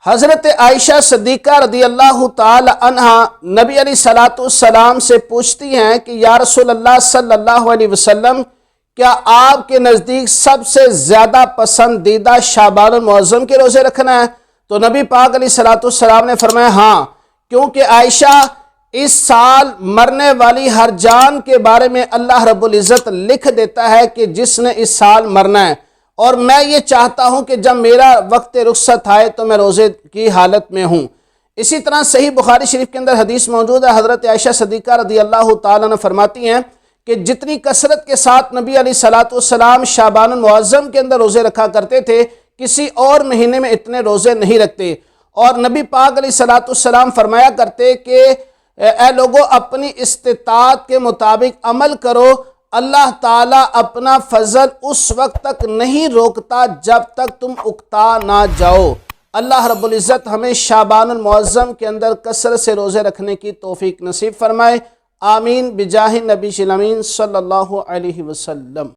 حضرت عائشہ صدیقہ رضی اللہ تعالی عنہ نبی علیہ الصلوۃ والسلام سے پوچھتی ہیں کہ یا رسول اللہ صلی اللہ علیہ وسلم، کیا آپ کے نزدیک سب سے زیادہ پسندیدہ شعبان المعظم کے روزے رکھنا ہے؟ تو نبی پاک علیہ الصلوۃ والسلام نے فرمایا ہاں، کیونکہ عائشہ اس سال مرنے والی ہر جان کے بارے میں اللہ رب العزت لکھ دیتا ہے کہ جس نے اس سال مرنا ہے، اور میں یہ چاہتا ہوں کہ جب میرا وقت رخصت آئے تو میں روزے کی حالت میں ہوں۔ اسی طرح صحیح بخاری شریف کے اندر حدیث موجود ہے، حضرت عائشہ صدیقہ رضی اللہ تعالیٰ عنہ فرماتی ہیں کہ جتنی کثرت کے ساتھ نبی علیہ الصلوۃ والسلام شعبان المعظم کے اندر روزے رکھا کرتے تھے، کسی اور مہینے میں اتنے روزے نہیں رکھتے۔ اور نبی پاک علیہ الصلوۃ والسلام فرمایا کرتے کہ اے لوگو، اپنی استطاعت کے مطابق عمل کرو، اللہ تعالیٰ اپنا فضل اس وقت تک نہیں روکتا جب تک تم اکتا نہ جاؤ۔ اللہ رب العزت ہمیں شعبان المعظم کے اندر کثرت سے روزے رکھنے کی توفیق نصیب فرمائے، آمین بجاہ نبی الامین صلی اللہ علیہ وسلم۔